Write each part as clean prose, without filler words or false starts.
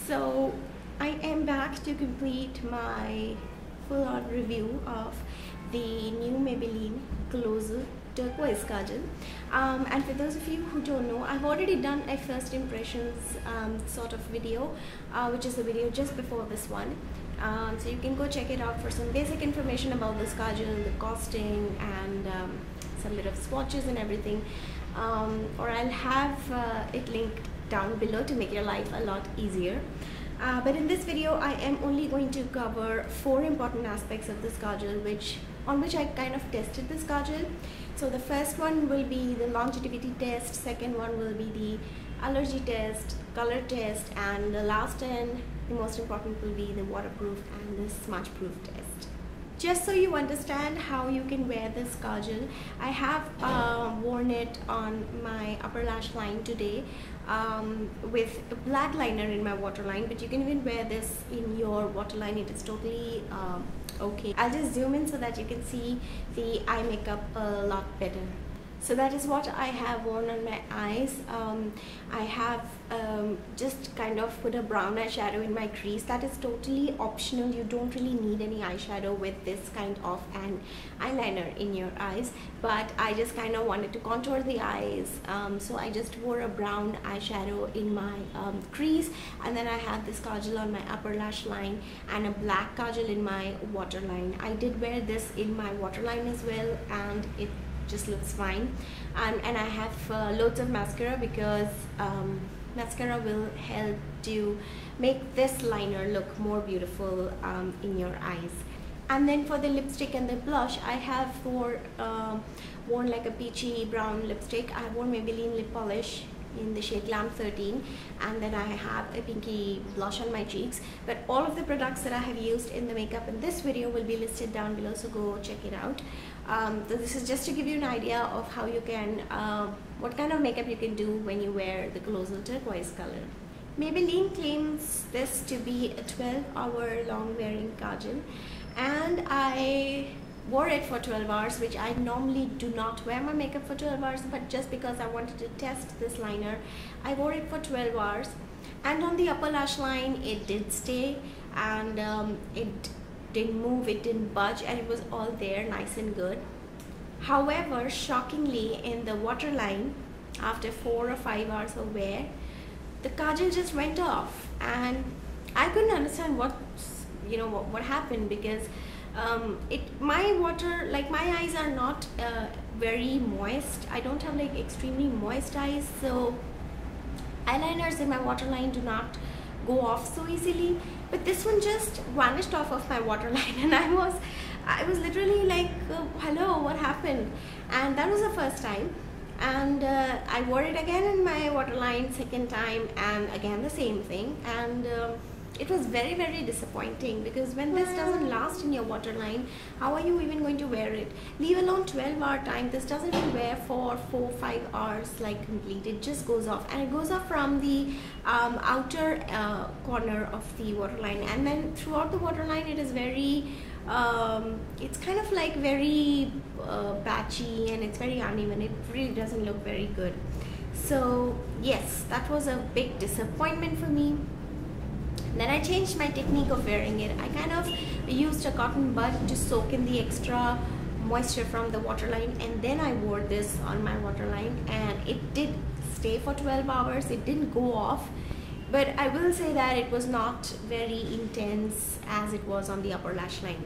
So I am back to complete my full-on review of the new Maybelline Colossal Turquoise Kajal. And for those of you who don't know, I've already done a first impressions sort of video, which is a video just before this one. So you can go check it out for some basic information about this Kajal, the costing, and some bit of swatches and everything. Or I'll have it linked down below to make your life a lot easier. But in this video, I am only going to cover 4 important aspects of this Kajal, on which I kind of tested this Kajal. So the first one will be the longevity test, second one will be the allergy test, color test, and the last and the most important will be the waterproof and the smudge proof test. Just so you understand how you can wear this Kajal, I have worn it on my upper lash line today with a black liner in my waterline, but you can even wear this in your waterline. It is totally okay. I'll just zoom in so that you can see the eye makeup a lot better. So that is what I have worn on my eyes. I have just kind of put a brown eyeshadow in my crease. That is totally optional. You don't really need any eyeshadow with this kind of an eyeliner in your eyes, but I just kind of wanted to contour the eyes, so I just wore a brown eyeshadow in my crease, and then I had this Kajal on my upper lash line and a black Kajal in my waterline. I did wear this in my waterline as well, and it just looks fine. And I have loads of mascara, because mascara will help to make this liner look more beautiful in your eyes. And then for the lipstick and the blush, I have worn like a peachy brown lipstick. I have worn Maybelline lip polish in the shade Glam 13, and then I have a pinky blush on my cheeks. But all of the products that I have used in the makeup in this video will be listed down below, so go check it out. So this is just to give you an idea of how you can, what kind of makeup you can do when you wear the Colossal Turquoise color. Maybelline claims this to be a 12-hour long wearing Kajal, and I wore it for 12 hours, which I normally do not wear my makeup for 12 hours, but just because I wanted to test this liner, I wore it for 12 hours. And on the upper lash line, it did stay, and it didn't move, it didn't budge, and it was all there, nice and good. However, shockingly, in the waterline, after 4 or 5 hours of wear, the Kajal just went off, and I couldn't understand what happened, because my eyes are not very moist. I don't have like extremely moist eyes, so eyeliners in my waterline do not go off so easily. But this one just vanished off of my waterline, and I was literally like, hello, what happened? And that was the first time. And I wore it again in my waterline second time, and again the same thing. And it was very, very disappointing, because when this doesn't last in your waterline, how are you even going to wear it? Leave alone 12-hour time, this doesn't even wear for 4-5 hours like complete. It just goes off, and it goes off from the outer corner of the waterline, and then throughout the waterline it is very it's kind of like very patchy, and it's very uneven. It really doesn't look very good. So yes, that was a big disappointment for me. Then I changed my technique of wearing it. I kind of used a cotton bud to soak in the extra moisture from the waterline, and then I wore this on my waterline, and it did stay for 12 hours. It didn't go off, but I will say that it was not very intense as it was on the upper lash line.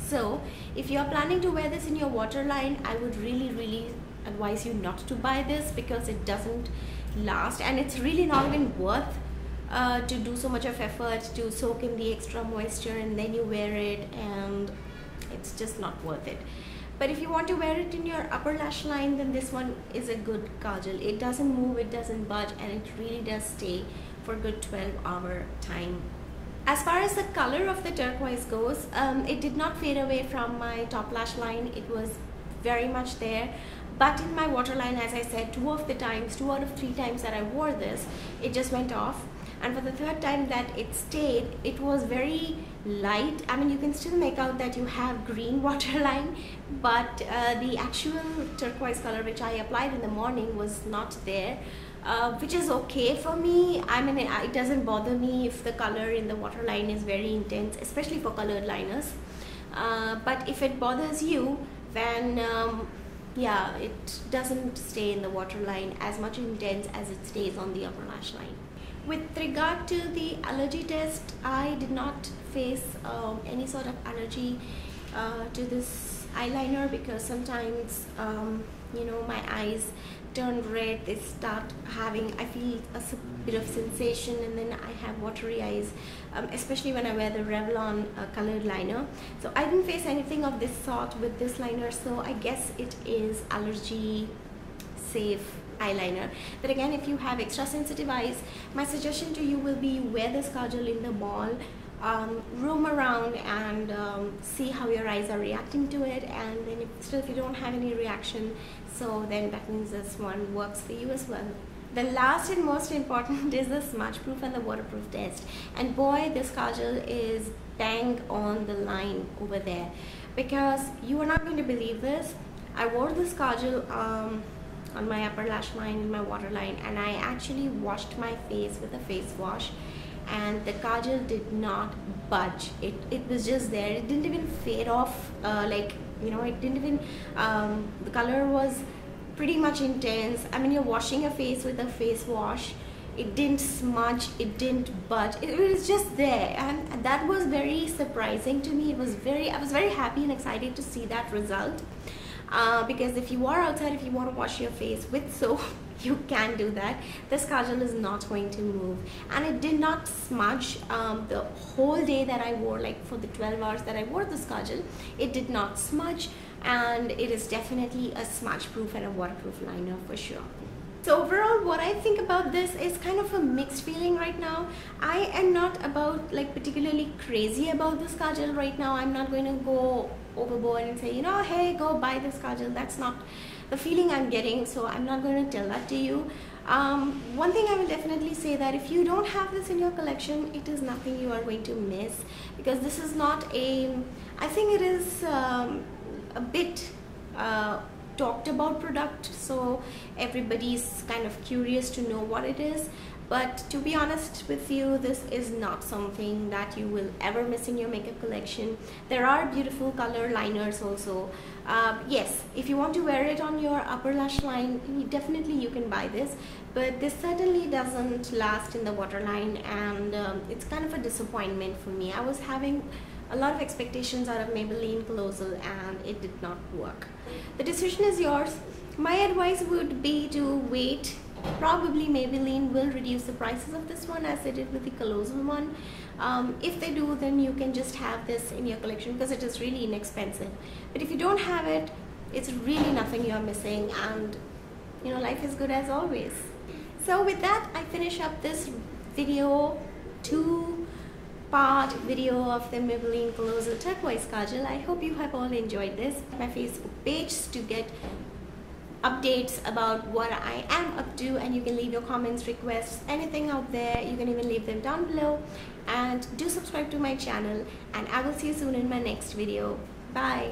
So if you are planning to wear this in your waterline, I would really advise you not to buy this, because it doesn't last, and it's really not even worth to do so much of effort to soak in the extra moisture and then you wear it, and it's just not worth it. But if you want to wear it in your upper lash line, then this one is a good Kajal. It doesn't move, it doesn't budge, and it really does stay for a good 12-hour time. As far as the color of the turquoise goes, it did not fade away from my top lash line. It was very much there. But in my waterline, as I said, 2 out of 3 times that I wore this, it just went off. And for the 3rd time that it stayed, it was very light. I mean, you can still make out that you have green waterline, but the actual turquoise color which I applied in the morning was not there. which is okay for me. I mean, it doesn't bother me if the color in the waterline is very intense, especially for colored liners. But if it bothers you, then yeah, it doesn't stay in the waterline as much intense as it stays on the upper lash line. With regard to the allergy test, I did not face any sort of allergy to this eyeliner, because sometimes you know, my eyes turn red, they start having, I feel a bit of sensation, and then I have watery eyes, especially when I wear the Revlon colored liner. So I didn't face anything of this sort with this liner, so I guess it is allergy safe eyeliner. But again, if you have extra sensitive eyes, my suggestion to you will be wear this kajal in the mall, roam around and see how your eyes are reacting to it, and then if you don't have any reaction, so then that means this one works for you as well. The last and most important is the smudge proof and the waterproof test, and boy, this kajal is bang on the line over there, because you are not going to believe this. I wore this kajal on my upper lash line and my waterline, and I actually washed my face with a face wash, and the kajal did not budge. It was just there. It didn't even fade off, like, you know, it didn't even the color was pretty much intense. I mean, you're washing your face with a face wash, it didn't smudge, it didn't budge, it was just there, and that was very surprising to me. I was very happy and excited to see that result, because if you are outside, if you want to wash your face with soap, you can do that. This kajal is not going to move, and it did not smudge the whole day that I wore, like for the 12 hours that I wore this kajal. It did not smudge, and it is definitely a smudge proof and a waterproof liner for sure. So overall, what I think about this is kind of a mixed feeling right now. I am not about like particularly crazy about this kajal right now. I'm not going to go overboard and say, you know, hey, go buy this kajal. That's not the feeling I'm getting, so I'm not going to tell that to you. One thing I will definitely say, that if you don't have this in your collection, it is nothing you are going to miss, because this is not a, I think it is a bit talked about product, so everybody's kind of curious to know what it is. But to be honest with you, this is not something that you will ever miss in your makeup collection. There are beautiful color liners also. Yes, if you want to wear it on your upper lash line, definitely you can buy this, but this certainly doesn't last in the waterline, and it's kind of a disappointment for me. I was having a lot of expectations out of Maybelline Colossal, and it did not work. The decision is yours. My advice would be to wait. Probably Maybelline will reduce the prices of this one as they did with the Colossal one. If they do, then you can just have this in your collection, because it is really inexpensive. But if you don't have it, it's really nothing you're missing, and you know, life is good as always. So with that, I finish up this video, two-part video of the Maybelline Colossal Turquoise Kajal. I hope you have all enjoyed this. My Facebook page to get updates about what I am up to, and you can leave your comments, requests, anything out there. You can even leave them down below, and do subscribe to my channel, and I will see you soon in my next video. Bye.